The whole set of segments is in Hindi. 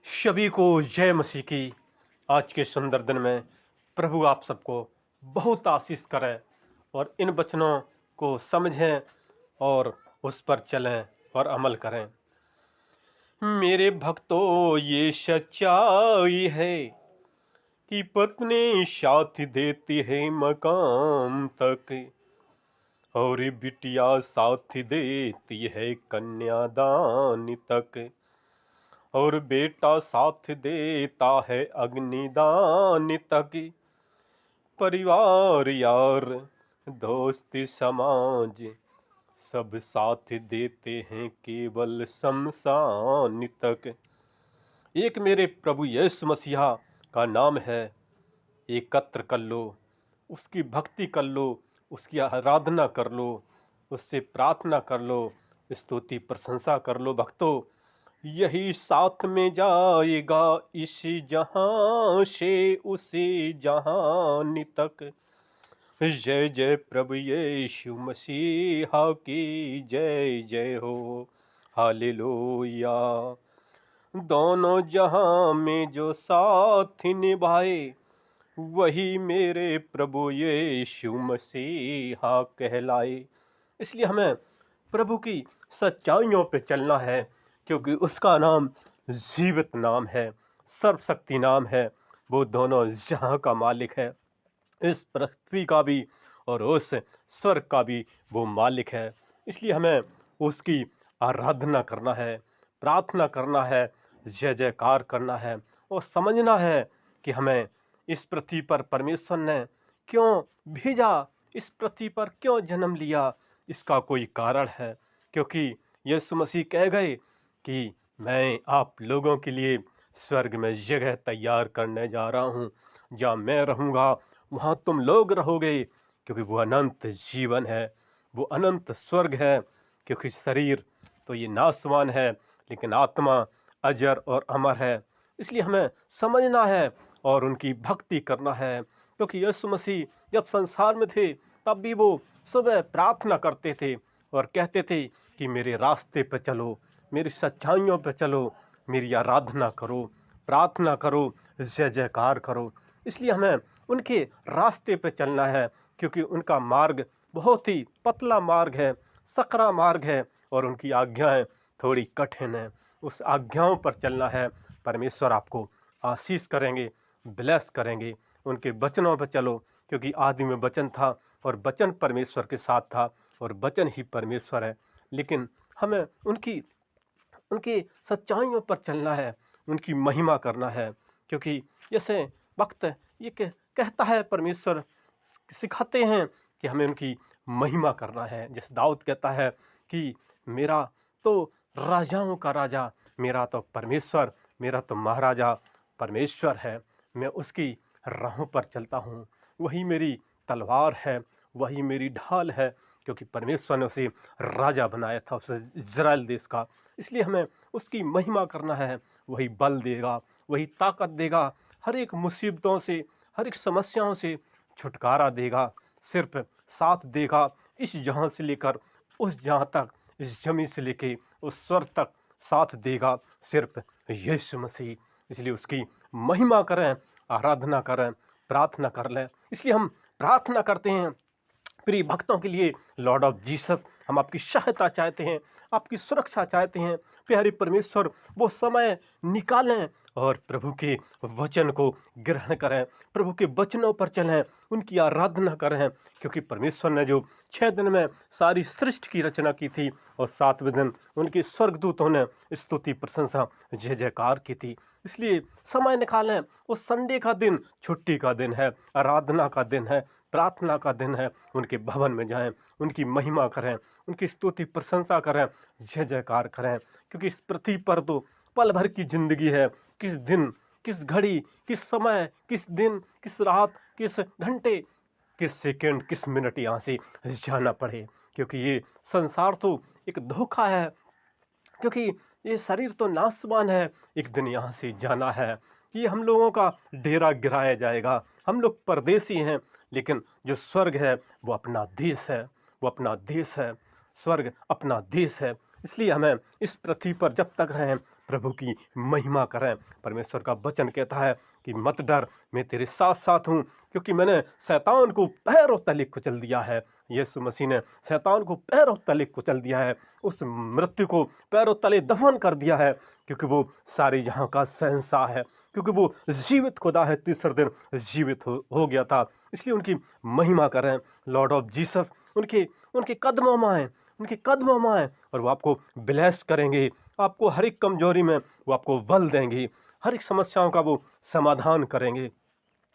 सभी को जय मसीह की। आज के सुंदर दिन में प्रभु आप सबको बहुत आशीष करे और इन वचनों को समझें और उस पर चलें और अमल करें। मेरे भक्तों, ये सच्चाई है कि पत्नी साथ देती है मकाम तक और बिटिया साथ देती है कन्यादान तक और बेटा साथ देता है अग्निदान तक। परिवार यार दोस्त समाज सब साथ देते हैं केवल शमशान तक। एक मेरे प्रभु यीशु मसीहा का नाम है, एकत्र कर लो, उसकी भक्ति कर लो, उसकी आराधना कर लो, उससे प्रार्थना कर लो, स्तुति प्रशंसा कर लो। भक्तों, यही साथ में जाएगा इसी जहां से उसी जहान तक। जय जय प्रभु यीशु मसीहा की जय जय हो, हालेलुया। दोनों जहां में जो साथ निभाए वही मेरे प्रभु यीशु मसीहा कहलाए। इसलिए हमें प्रभु की सच्चाइयों पे चलना है, क्योंकि उसका नाम जीवित नाम है, सर्वशक्ति नाम है। वो दोनों जहां का मालिक है, इस पृथ्वी का भी और उस स्वर्ग का भी वो मालिक है। इसलिए हमें उसकी आराधना करना है, प्रार्थना करना है, जय जयकार करना है और समझना है कि हमें इस पृथ्वी पर परमेश्वर ने क्यों भेजा, इस पृथ्वी पर क्यों जन्म लिया। इसका कोई कारण है, क्योंकि यीशु मसीह कह गए कि मैं आप लोगों के लिए स्वर्ग में जगह तैयार करने जा रहा हूँ। जहाँ मैं रहूँगा वहाँ तुम लोग रहोगे, क्योंकि वो अनंत जीवन है, वो अनंत स्वर्ग है। क्योंकि शरीर तो ये नाशवान है, लेकिन आत्मा अजर और अमर है। इसलिए हमें समझना है और उनकी भक्ति करना है। क्योंकि यीशु मसीह जब संसार में थे तब भी वो सुबह प्रार्थना करते थे और कहते थे कि मेरे रास्ते पर चलो, मेरी सच्चाइयों पर चलो, मेरी आराधना करो, प्रार्थना करो, जय जयकार करो। इसलिए हमें उनके रास्ते पर चलना है, क्योंकि उनका मार्ग बहुत ही पतला मार्ग है, सकरा मार्ग है और उनकी आज्ञाएं थोड़ी कठिन है। उस आज्ञाओं पर चलना है। परमेश्वर आपको आशीष करेंगे, ब्लेस करेंगे। उनके वचनों पर चलो, क्योंकि आदि में वचन था और वचन परमेश्वर के साथ था और वचन ही परमेश्वर है। लेकिन हमें उनकी सच्चाइयों पर चलना है, उनकी महिमा करना है। क्योंकि जैसे वक्त ये कहता है, परमेश्वर सिखाते हैं कि हमें उनकी महिमा करना है। जैसे दाऊद कहता है कि मेरा तो राजाओं का राजा, मेरा तो परमेश्वर, मेरा तो महाराजा परमेश्वर है। मैं उसकी राहों पर चलता हूँ, वही मेरी तलवार है, वही मेरी ढाल है। क्योंकि परमेश्वर ने उसे राजा बनाया था, उस इज़राइल देश का। इसलिए हमें उसकी महिमा करना है। वही बल देगा, वही ताकत देगा, हर एक मुसीबतों से, हर एक समस्याओं से छुटकारा देगा, सिर्फ साथ देगा। इस जहां से लेकर उस जहां तक, इस जमीन से लेकर उस स्वर्ग तक साथ देगा सिर्फ यीशु मसीह। इसलिए उसकी महिमा करें, आराधना करें, प्रार्थना कर लें। इसलिए हम प्रार्थना करते हैं प्रिय भक्तों के लिए। लॉर्ड ऑफ जीसस, हम आपकी सहायता चाहते हैं, आपकी सुरक्षा चाहते हैं। प्यारे परमेश्वर, वो समय निकालें और प्रभु के वचन को ग्रहण करें, प्रभु के वचनों पर चलें, उनकी आराधना करें। क्योंकि परमेश्वर ने जो 6 दिन में सारी सृष्टि की रचना की थी और 7वें दिन उनके स्वर्गदूतों ने स्तुति प्रशंसा जय जयकार की थी। इसलिए समय निकालें। उस संडे का दिन छुट्टी का दिन है, आराधना का दिन है, प्रार्थना का दिन है। उनके भवन में जाएं, उनकी महिमा करें, उनकी स्तुति प्रशंसा करें, जय जयकार करें। क्योंकि इस पृथ्वी पर तो पल भर की जिंदगी है। किस दिन, किस घड़ी, किस समय, किस दिन, किस रात, किस घंटे, किस सेकंड, किस मिनट यहाँ से जाना पड़े। क्योंकि ये संसार तो एक धोखा है, क्योंकि ये शरीर तो नाशवान है, एक दिन यहाँ से जाना है। ये हम लोगों का डेरा गिराया जाएगा। हम लोग परदेसी हैं, लेकिन जो स्वर्ग है वो अपना देश है, वो अपना देश है। स्वर्ग अपना देश है, इसलिए हमें इस पृथ्वी पर जब तक रहें प्रभु की महिमा करें। परमेश्वर का वचन कहता है कि मत डर, मैं तेरे साथ साथ हूँ, क्योंकि मैंने शैतान को पैरों तले कुचल दिया है। यीशु मसीह ने शैतान को पैरों तले कुचल दिया है, उस मृत्यु को पैरों तले दफन कर दिया है, क्योंकि वो सारे जहाँ का शहंशाह है, क्योंकि वो जीवित खुदा है, तीसरे दिन जीवित हो गया था। इसलिए उनकी महिमा करें। लॉर्ड ऑफ जीसस उनके उनके कदमों में आए, उनके कदमों में आए, और वो आपको ब्लेस करेंगे। आपको हर एक कमजोरी में वो आपको बल देंगे, हर एक समस्याओं का वो समाधान करेंगे।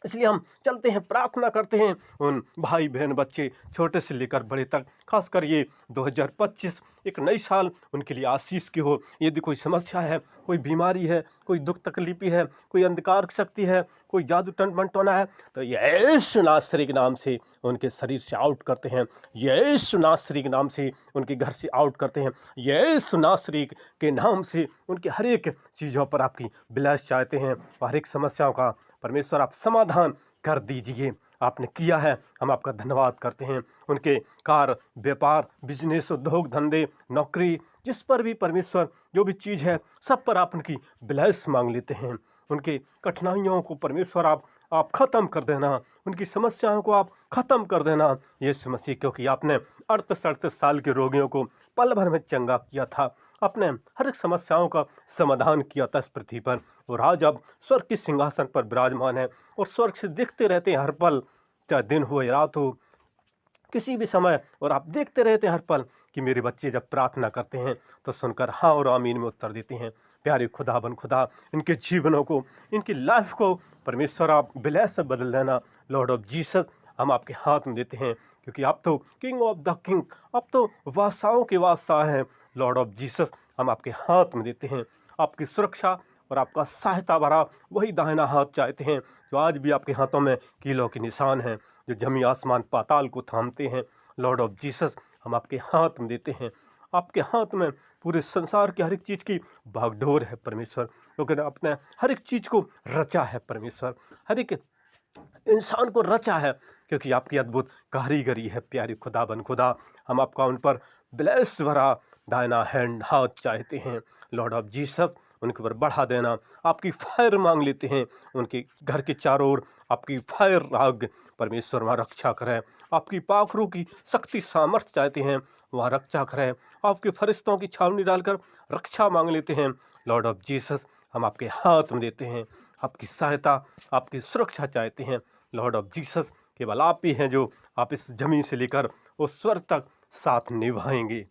इसलिए हम चलते हैं, प्रार्थना करते हैं उन भाई बहन बच्चे छोटे से लेकर बड़े तक, खासकर ये 2025 एक नई साल उनके लिए आशीष की हो। यदि कोई समस्या है, कोई बीमारी है, कोई दुख तकलीफी है, कोई अंधकार शक्ति है, कोई जादू टंट मंटोना है, तो यीशु नासरी के नाम से उनके शरीर से आउट करते हैं, यीशु नासरी के नाम से उनके घर से आउट करते हैं, यीशु नासरी के नाम से उनके हर एक चीज़ों पर आपकी ब्लेस चाहते हैं, हर एक समस्याओं का परमेश्वर आप समाधान कर दीजिए। आपने किया है, हम आपका धन्यवाद करते हैं। उनके कार, व्यापार, बिजनेस, उद्योग धंधे, नौकरी, जिस पर भी परमेश्वर जो भी चीज़ है, सब पर आप उनकी ब्लेस मांग लेते हैं। उनके कठिनाइयों को परमेश्वर आप ख़त्म कर देना, उनकी समस्याओं को आप ख़त्म कर देना यीशु मसीह, क्योंकि आपने 38 साल के रोगियों को पल भर में चंगा किया था, अपने हर एक समस्याओं का समाधान किया था इस पृथ्वी पर। और आज आप स्वर्ग के सिंहासन पर विराजमान है और स्वर्ग से देखते रहते हैं हर पल, चाहे दिन हो या रात हो, किसी भी समय, और आप देखते रहते हैं हर पल कि मेरे बच्चे जब प्रार्थना करते हैं तो सुनकर हाँ और आमीन में उत्तर देते हैं। प्यारे खुदाबंद खुदा, इनके जीवनों को, इनकी लाइफ को परमेश्वर आप ब्लेस से बदल देना। लॉर्ड ऑफ जीसस हम आपके हाथ में देते हैं, क्योंकि आप तो किंग ऑफ द किंग, आप तो बादशाहों के बादशाह हैं। लॉर्ड ऑफ जीसस हम आपके हाथ में देते हैं। आपकी सुरक्षा और आपका सहायता भरा वही दाहिना हाथ चाहते हैं जो आज भी आपके हाथों में कीलों के निशान हैं, जो जमी आसमान पाताल को थामते हैं। लॉर्ड ऑफ जीसस हम आपके हाथ में देते हैं। आपके हाथ में पूरे संसार की हर एक चीज़ की भागडोर है परमेश्वर, क्योंकि आपने हर एक चीज़ को रचा है परमेश्वर, हर एक इंसान को रचा है, क्योंकि आपकी अद्भुत कारीगरी है। प्यारे खुदाबंद खुदा, हम आपका उन पर ब्लेस भरा दाहिना हैंड हाथ चाहते हैं। लॉर्ड ऑफ जीसस उनके ऊपर बढ़ा देना, आपकी फायर मांग लेते हैं। उनके घर के चारों ओर आपकी फायर राग परमेश्वर वहाँ रक्षा करें। आपकी पाखरों की शक्ति सामर्थ्य चाहते हैं, वहाँ रक्षा करें। आपके फरिश्तों की छावनी डालकर रक्षा मांग लेते हैं। लॉर्ड ऑफ जीसस हम आपके हाथ में देते हैं। आपकी सहायता, आपकी सुरक्षा चाहते हैं। लॉर्ड ऑफ जीसस केवल आप ही हैं जो आप इस जमीन से लेकर उस स्वर्ग तक साथ निभाएंगे,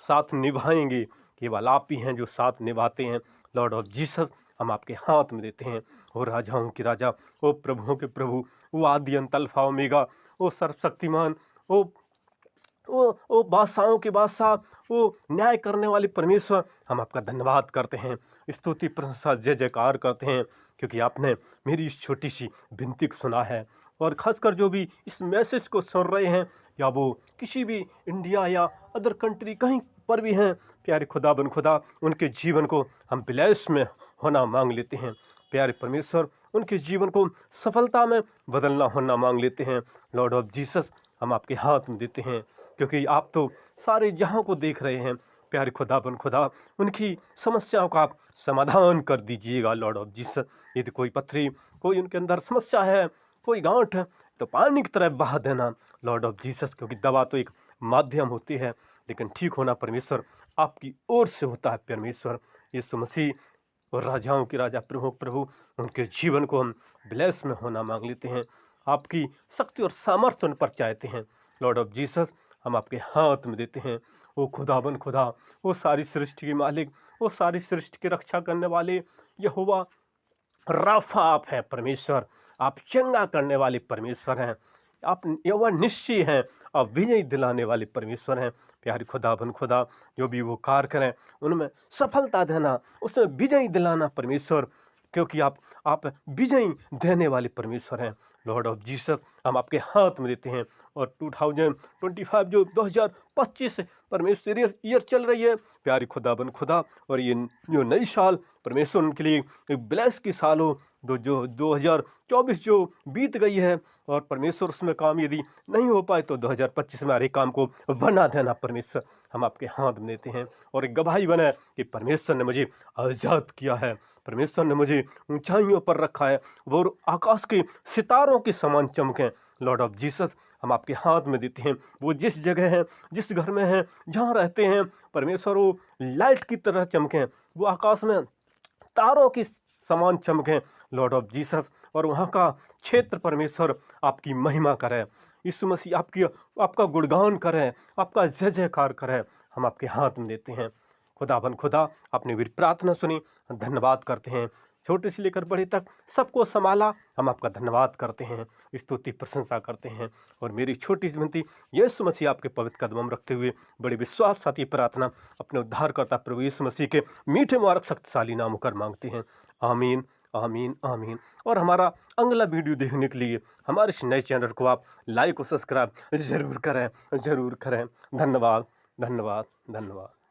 साथ निभाएंगे। केवल आप ही हैं जो साथ निभाते हैं। लॉर्ड ऑफ जीसस हम आपके हाथ में देते हैं। ओ राजाओं के राजा, ओ प्रभुओं के प्रभु, वो आदि अंत अल्फा ओमेगा, ओ सर्वशक्तिमान, ओ बादशाहों के बादशाह, वो न्याय करने वाले परमेश्वर, हम आपका धन्यवाद करते हैं, स्तुति प्रशंसा जय जयकार करते हैं, क्योंकि आपने मेरी इस छोटी सी विनती को सुना है। और खासकर जो भी इस मैसेज को सुन रहे हैं, या वो किसी भी इंडिया या अदर कंट्री कहीं पर भी हैं, प्यारे खुदाबंद खुदा, उनके जीवन को हम ब्लेस में होना मांग लेते हैं। प्यारे परमेश्वर, उनके जीवन को सफलता में बदलना होना मांग लेते हैं। लॉर्ड ऑफ जीसस हम आपके हाथ में देते हैं, क्योंकि आप तो सारे जहां को देख रहे हैं। प्यारे खुदाबंद खुदा, उनकी समस्याओं का आप समाधान कर दीजिएगा। लॉर्ड ऑफ जीसस, यदि कोई पथरी, कोई उनके अंदर समस्या है, कोई गांठ है, तो पानी की तरह बहा देना लॉर्ड ऑफ जीसस, क्योंकि दवा तो एक माध्यम होती है, लेकिन ठीक होना परमेश्वर आपकी ओर से होता है। परमेश्वर यीशु मसीह और राजाओं के राजा प्रभु प्रभु, उनके जीवन को हम ब्लेस में होना मांग लेते हैं। आपकी शक्ति और सामर्थ्य उन पर चाहते हैं। लॉर्ड ऑफ जीसस हम आपके हाथ में देते हैं। वो खुदाबंद खुदा, वो सारी सृष्टि के मालिक, वो सारी सृष्टि की रक्षा करने वाले यहोवा राफा आप हैं परमेश्वर। आप चंगा करने वाले परमेश्वर हैं। आप यहोवा निश्चय हैं, आप विजय दिलाने वाले परमेश्वर हैं। प्यारे खुदाबंद खुदा, जो भी वो कार्य करें उनमें सफलता देना, उसमें विजय दिलाना परमेश्वर, क्योंकि आप विजय देने वाले परमेश्वर हैं। लॉर्ड ऑफ जीसस हम आपके हाथ में देते हैं। और 2025 जो 2025 परमेश्वर ईयर चल रही है, प्यारी खुदाबंद खुदा, और ये जो नई साल परमेश्वर उनके लिए एक ब्लेस की साल हो। जो 2024 जो बीत गई है और परमेश्वर उसमें काम यदि नहीं हो पाए तो 2025 में हर एक काम को बना देना परमेश्वर, हम आपके हाथ में देते हैं। और एक गवाही बना कि परमेश्वर ने मुझे आज़ाद किया है, परमेश्वर ने मुझे ऊंचाइयों पर रखा है, वो आकाश के सितारों के समान चमकें। लॉर्ड ऑफ जीसस, हम आपके हाथ में देते हैं। वो जिस जगह हैं, जिस घर में हैं, जहाँ रहते हैं, परमेश्वर वो लाइट की तरह चमकें, वो आकाश में तारों की समान चमकें लॉर्ड ऑफ जीसस। और वहाँ का क्षेत्र परमेश्वर आपकी महिमा करे, यीशु मसीह आपका गुणगान करे, आपका जय जयकार करे, हम आपके हाथ में देते हैं। खुदाबंद खुदा, आपने मेरी प्रार्थना सुनी, धन्यवाद करते हैं। छोटे से लेकर बड़े तक सबको संभाला, हम आपका धन्यवाद करते हैं, स्तुति प्रशंसा करते हैं। और मेरी छोटी सी विनती यीशु मसीह आपके पवित्र कदमों में रखते हुए बड़े विश्वास साथ ही प्रार्थना अपने उद्धारकर्ता प्रभु यीशु मसीह के मीठे मुबारक शक्तिशाली नाम होकर मांगते हैं। आमीन, आमीन, आमीन। और हमारा अगला वीडियो देखने के लिए हमारे इस नए चैनल को आप लाइक और सब्सक्राइब जरूर करें, जरूर करें। धन्यवाद, धन्यवाद, धन्यवाद।